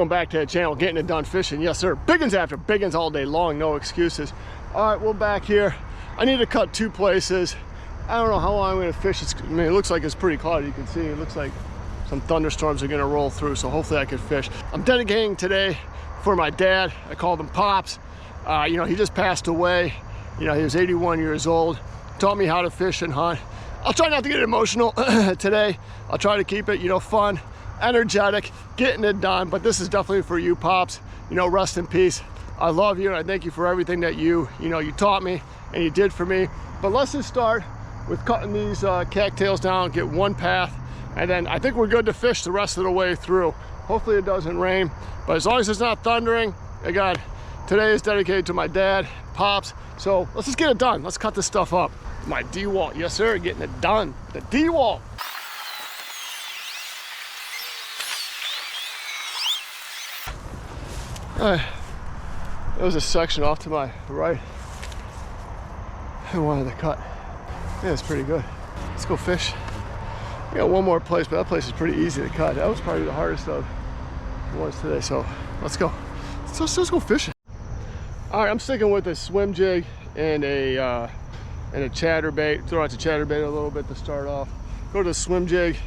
welcome back to the channel, Getting It Done Fishing. Yes sir, biggins after biggins all day long, no excuses. All right, we're back here. I need to cut 2 places. I don't know how long I'm gonna fish. I mean, it looks like it's pretty cloudy. You can see it looks like some thunderstorms are gonna roll through, so hopefully I can fish. I'm dedicating today for my dad. I called him Pops. You know, he just passed away. You know, he was 81 years old. Taught me how to fish and hunt. I'll try not to get emotional today. I'll try to keep it, you know, fun, energetic, getting it done. But this is definitely for you, Pops. You know, rest in peace. I love you and I thank you for everything that you taught me and you did for me. But let's just start with cutting these cattails down, get 1 path, and then I think we're good to fish the rest of the way through. Hopefully it doesn't rain, but as long as it's not thundering, again, today is dedicated to my dad, Pops. So let's just get it done. Let's cut this stuff up. My D-wall, yes sir, getting it done. The D-wall. There was a section off to my right I wanted to cut. Yeah, it's pretty good. Let's go fish. We got 1 more place, but that place is pretty easy to cut. That was probably the hardest of the ones today, so let's go. Let's go fishing. All right, I'm sticking with a swim jig and a chatterbait. Throw out the chatterbait a little bit to start off. Go to the swim jig,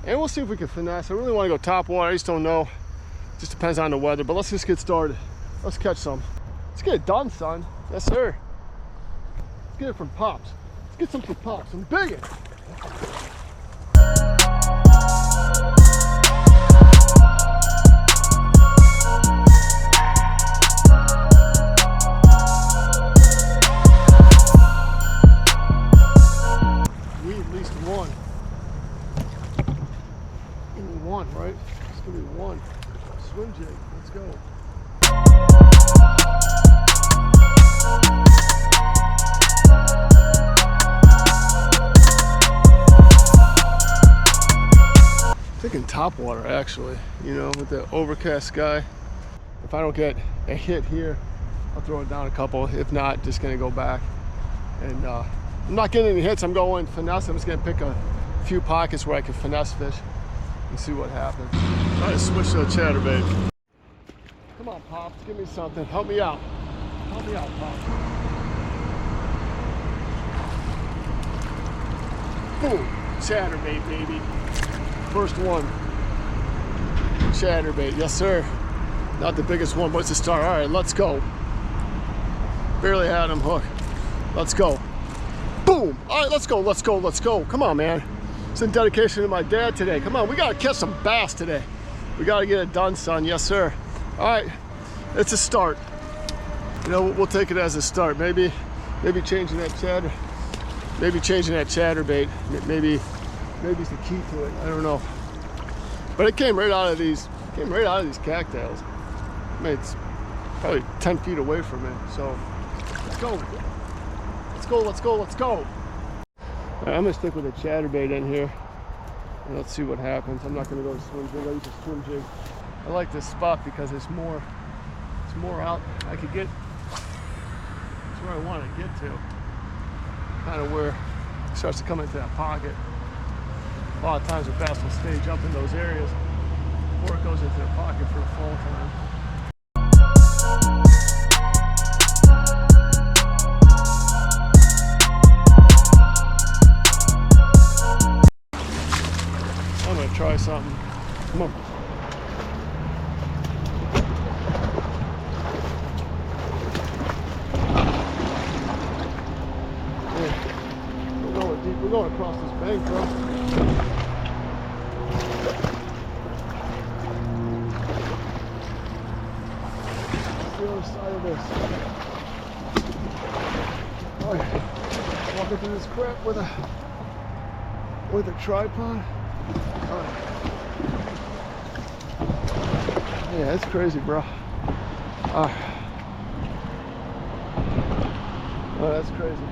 and we'll see if we can finesse. I really want to go top water. I just don't know. Just depends on the weather, but let's just get started. Let's catch some. Let's get it done, son. Yes, sir. Let's get it from Pops. Let's get some from Pops. Some biggin. We need at least 1. Give me 1, right? Just give me 1. Swim jig, let's go. I'm thinking top water actually, you know, with the overcast sky. If I don't get a hit here, I'll throw it down a couple. If not, just gonna go back. And I'm not getting any hits, I'm going finesse. I'm just gonna pick a few pockets where I can finesse fish and see what happens. Try to switch to a chatterbait. Come on, Pops, give me something. Help me out. Help me out, Pops. Boom, chatterbait, baby. First one. Chatterbait, yes sir. Not the biggest one, but it's a start. All right, let's go. Barely had him hooked. Let's go. Boom. All right, let's go, let's go, let's go. Come on, man. It's in dedication to my dad today. Come on, we gotta catch some bass today. We gotta get it done, son. Yes, sir. All right, it's a start. You know, we'll take it as a start. Maybe changing that chatter. Maybe changing that chatterbait. Maybe it's the key to it. I don't know. But it came right out of these. Cattails. I mean, it's probably 10 feet away from it. So let's go. Let's go. Let's go. Let's go. All right, I'm gonna stick with a chatterbait in here, and let's see what happens. I'm not gonna go to swim jig. I use a swim jig. I like this spot because it's more out. I could get. It's where I want to get to. Kind of where it starts to come into that pocket. A lot of times the bass will stay jump in those areas before it goes into their pocket for the fall time. I'm gonna try something. Come on. We're going across this bank, bro. That's the other side of this. Oh, yeah. Walking through this crap with a tripod. Oh. Yeah, that's crazy, bro. Oh, that's crazy.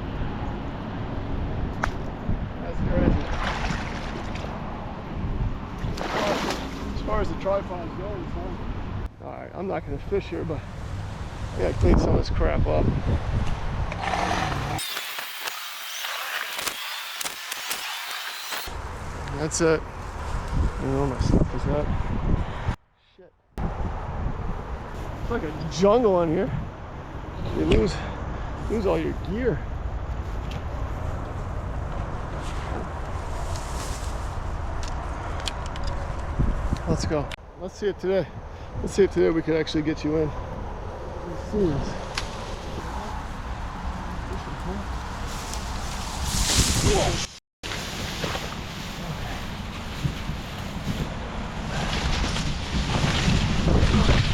Crazy. As far as the tripod's going, son. Alright, I'm not gonna fish here, but I gotta clean some of this crap up. That's it. I don't know where my stuff is at. Shit. It's like a jungle in here. You lose all your gear. Let's go. Let's see it today. Let's see if today we could actually get you in. Let's see this. Whoa.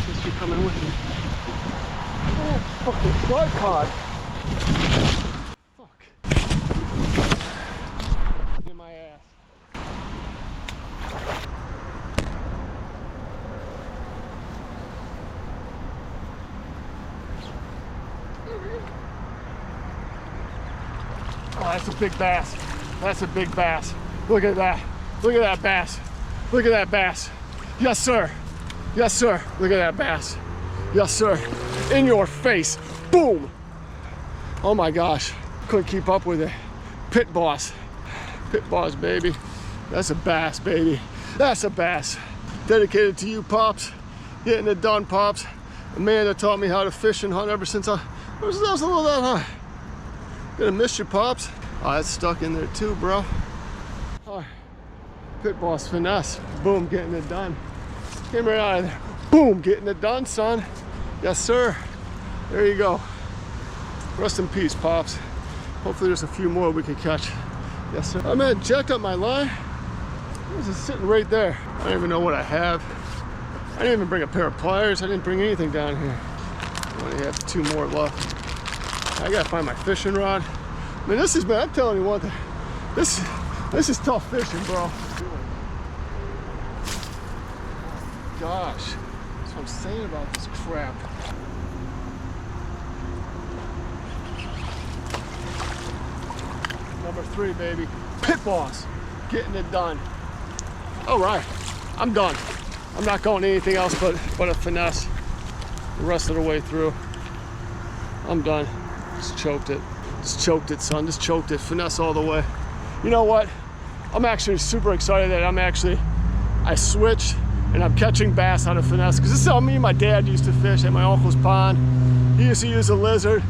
Guess you're coming with me. Oh, fucking tripod. Fuck. In my ass. Oh, that's a big bass. That's a big bass. Look at that. Look at that bass. Look at that bass. Yes, sir. Yes, sir. Look at that bass. Yes, sir. In your face. Boom. Oh my gosh. Couldn't keep up with it. Pit boss. Pit boss, baby. That's a bass, baby. That's a bass. Dedicated to you, Pops. Getting it done, Pops. A man that taught me how to fish and hunt ever since I was a little that high. Gonna miss you, Pops. Oh, that's stuck in there too, bro. Oh, pit boss Finesse. Boom, getting it done. Came right out of there. Boom, getting it done, son. Yes, sir. There you go. Rest in peace, Pops. Hopefully there's a few more we can catch. Yes, sir. I man, jacked up my line. It was just sitting right there. I don't even know what I have. I didn't even bring a pair of pliers. I didn't bring anything down here. I only have 2 more left. I gotta find my fishing rod. I mean, this is, man, I'm telling you one thing. This is tough fishing, bro. Gosh, that's what I'm saying about this crap. Number 3, baby. Pit boss. Getting it done. All right, I'm done. I'm not going anything else but a finesse the rest of the way through. I'm done. Just choked it. Just choked it, son. Just choked it. Finesse all the way. You know what? I'm actually super excited that I switched and I'm catching bass out of finesse, because this is how me and my dad used to fish at my uncle's pond. He used to use a lizard.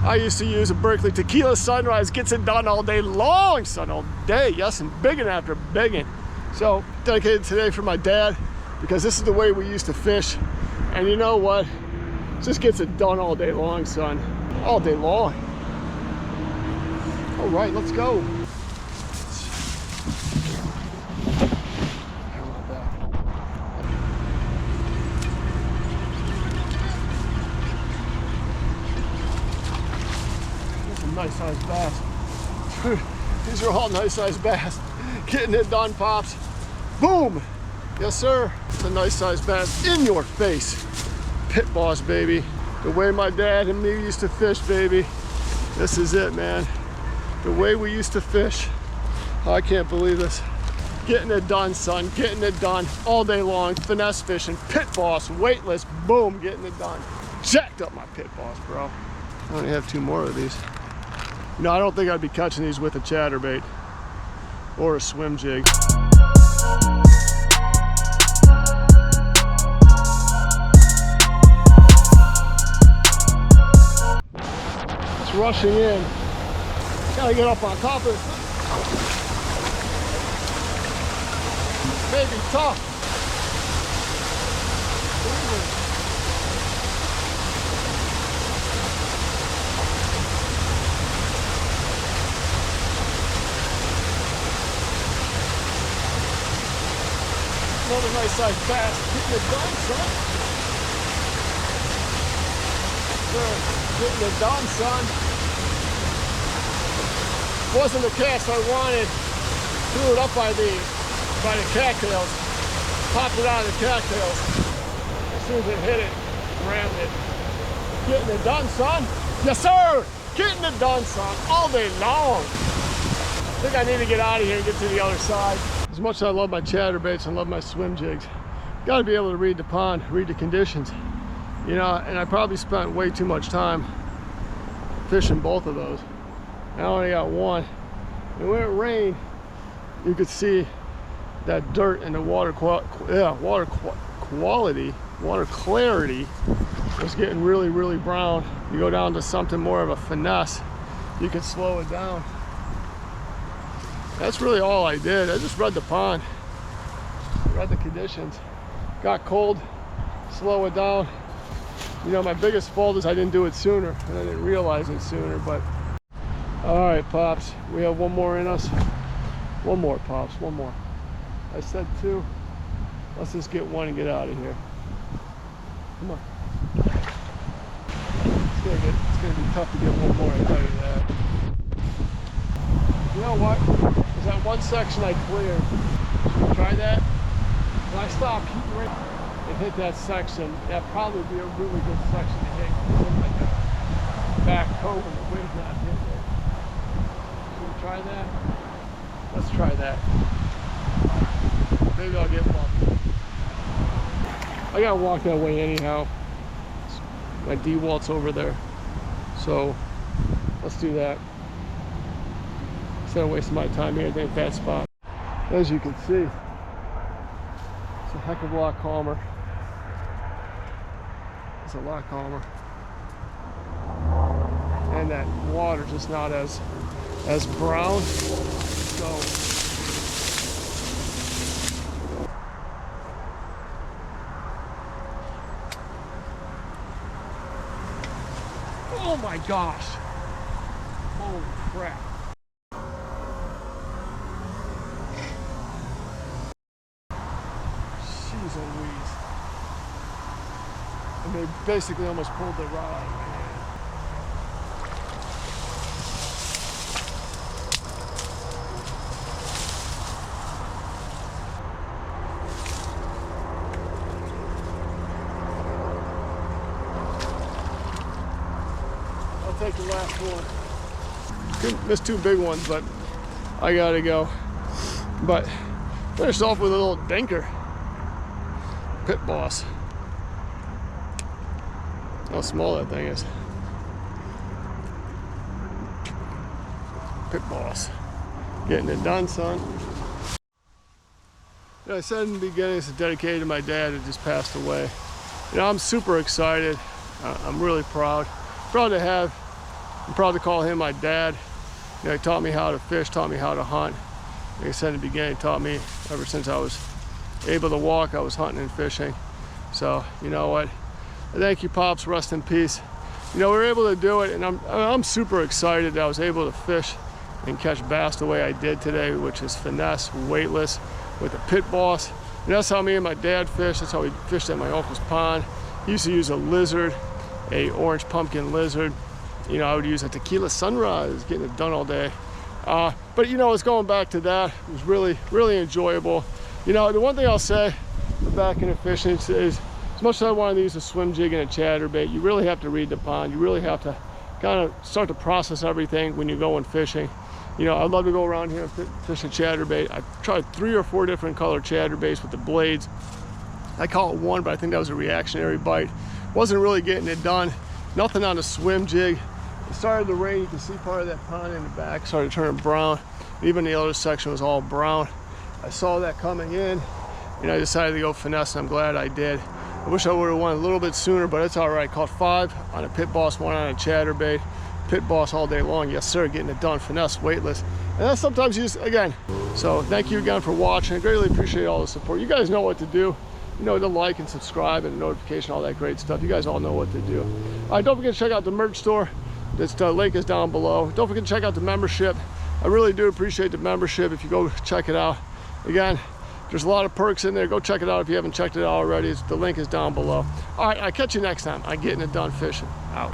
I used to use a Berkeley Tequila Sunrise. Gets it done all day long, son, all day. Yes, and biggin' after biggin'. So, dedicated today for my dad, because this is the way we used to fish. And you know what? Just gets it done all day long, son. All day long. All right, let's go. That's a nice sized bass. Dude, these are all nice sized bass. Getting it done, Pops. Boom. Yes, sir. It's a nice sized bass in your face. Pit boss, baby. The way my dad and me used to fish, baby. This is it, man. The way we used to fish. Oh, I can't believe this. Getting it done, son. Getting it done all day long. Finesse fishing. Pit boss. Weightless. Boom. Getting it done. Jacked up my pit boss, bro. I only have 2 more of these. No, I don't think I'd be catching these with a chatterbait or a swim jig. Rushing in. Gotta get up on top of it. Baby, tough. Another nice sized bass. Getting it done, son. Getting it done, son. Wasn't the cast I wanted. Threw it up by the cattails. Popped it out of the cattails. As soon as it hit it, rammed it. Getting it done, son. Yes, sir. Getting it done, son. All day long. I think I need to get out of here and get to the other side. As much as I love my chatterbaits, I love my swim jigs. Got to be able to read the pond, read the conditions. You know, and I probably spent way too much time fishing both of those. I only got one. And when it rained, you could see that dirt and the water quality water clarity was getting really, really brown. You go down to something more of a finesse, you can slow it down. That's really all I did. I just read the pond, read the conditions. Got cold, slow it down. You know, my biggest fault is I didn't do it sooner, and I didn't realize it sooner, but. All right, Pops, we have one more in us. One more, Pops, one more. I said 2. Let's just get one and get out of here. Come on. It's gonna be tough to get one more, I tell you that. You know what? There's that one section I cleared. Should we try that? When I stop heating right and hit that section, that'd probably be a really good section to hit. Like a back toe when the wind's not hitting it. Should we try that? Let's try that. Maybe I'll get lucky. I gotta walk that way anyhow. My D-walt's over there. So let's do that. Instead of wasting my time here, I think that spot. As you can see, it's a heck of a lot calmer. It's a lot calmer. And that water's just not as brown. So oh my gosh. Holy crap. Jeez Louise. And they basically almost pulled the rod out of my hand. Take the last one. Missed 2 big ones, but I gotta go. But finished off with a little dinker. Pit boss. How small that thing is. Pit boss. Getting it done, son. I said in the beginning, it's dedicated to my dad who just passed away. You know, I'm super excited. I'm really proud. I'm proud to call him my dad. You know, he taught me how to fish, taught me how to hunt. Like I said in the beginning, he taught me ever since I was able to walk, I was hunting and fishing. So, you know what? Thank you, Pops, rest in peace. You know, we were able to do it, and I'm super excited that I was able to fish and catch bass the way I did today, which is finesse, weightless, with a pit boss. And that's how me and my dad fished. That's how we fished at my uncle's pond. He used to use a lizard, a orange pumpkin lizard. You know, I would use a tequila sunrise, getting it done all day. But you know, it's going back to that. It was really, really enjoyable. You know, the one thing I'll say back in the fishing is, as much as I wanted to use a swim jig and a chatterbait, you really have to read the pond. You really have to kind of start to process everything when you're going fishing. You know, I'd love to go around here and fish a chatterbait. I've tried 3 or 4 different color chatterbaits with the blades. I call it one, but I think that was a reactionary bite. Wasn't really getting it done. Nothing on a swim jig. It started to rain. You can see part of that pond in the back started turning brown. Even the other section was all brown. I saw that coming in, and I decided to go finesse, and I'm glad I did. I wish I would have won a little bit sooner, but it's all right. Caught 5 on a pit boss, 1 on a chatterbait. Pit boss all day long. Yes, sir, getting it done. Finesse, weightless. And that's sometimes used again. So thank you again for watching. I greatly appreciate all the support. You guys know what to do. You know, to like and subscribe and notification, all that great stuff. You guys all know what to do. All right, don't forget to check out the merch store. The link is down below. Don't forget to check out the membership. I really do appreciate the membership if you go check it out. Again, there's a lot of perks in there. Go check it out if you haven't checked it out already. The link is down below. All right, I'll catch you next time on Getting It Done Fishing. Out.